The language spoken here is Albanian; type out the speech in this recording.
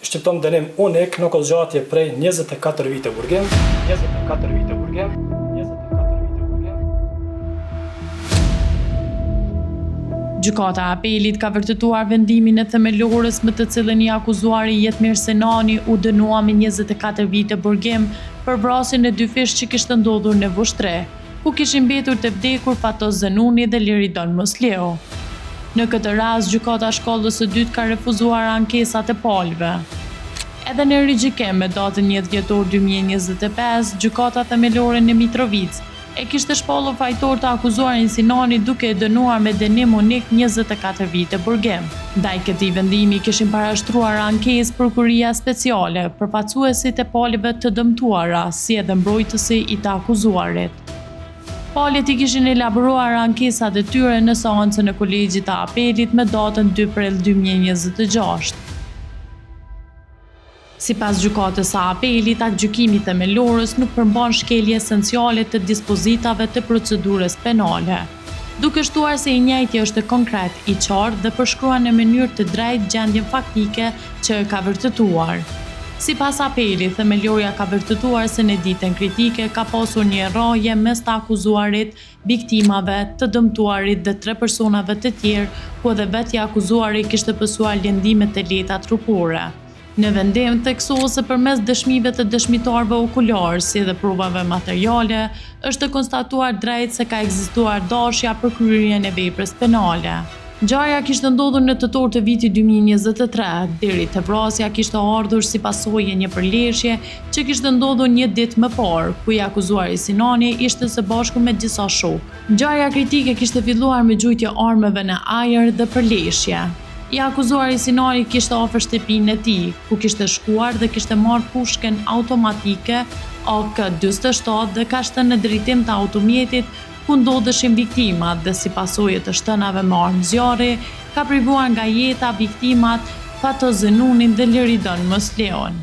shqipton dënim unik në kozgjatje prej 24 vite burgim. 24 vite burgim. 24 vite burgim. Gjykata e Apelit ka vërtetuar vendimin e themelorës me të cilën i akuzuari Jetmir Senani u dënua me 24 vite burgim për vrasjen e dy fish që kishte ndodhur në Vushtre, ku kishin mbetur të vdekur Fatos Zenuni dhe Liridon Mosleu. Në këtë rast, gjykata shkollës së dytë ka refuzuar ankesat e palëve. Edhe në rigjikim me datën 10 dhjetor 2025, gjykata themelore në Mitrovic e kishte shpallur fajtor të akuzuarin Sinani duke e dënuar me dënim unik 24 vite burgim. Ndaj këtij vendimi kishin parashtruar ankesë prokuria speciale, përfaqësuesit e palëve të dëmtuara, si edhe mbrojtësi i të akuzuarit. Palët i kishin elaboruar ankesat e tyre në seancën e kolegjit të Apelit me datën 2 prill 2026. Sipas gjykatës së Apelit, aktgjykimi themelorës nuk përmban shkelje esenciale të dispozitave të procedurës penale, duke shtuar se i njëjti është konkret, i qartë dhe përshkruan në mënyrë të drejtë gjendjen faktike që e ka vërtetuar. Sipas Apelit, themelorja ka vërtetuar se në ditën kritike ka pasur një rrahje mes të akuzuarit, viktimave, të dëmtuarit dhe 3 personave të tjerë, ku edhe vetë i akuzuari kishte pësuar lëndime të lehta trupore. Në vendim theksohet se përmes dëshmive të dëshmitarëve okular, si dhe provave materiale, është konstatuar drejt se ka ekzistuar dashja për kryerjen e veprës penale. Ngjarja kishte ndodhur në tetor të vitit 2023, deri te vrasja kishte ardhur si pasojë një përleshje që kishte ndodhur një ditë më parë, ku i akuzuari Sinani ishte së bashku me disa shokë. Ngjarja kritike kishte filluar me gjujtje armëve në ajër dhe përleshje. I akuzuari Sinani kishte afër shtëpinë e tij, ku kishte shkuar dhe kishte marrë pushkën automatike AK-47 dhe ka shënë në drejtim të automjetit ku ndodheshin viktimat dhe si pasojë të shtënave me armë zjarri, ka privuar nga jeta viktimat Fatos Zenunin dhe Liridon Mosleun.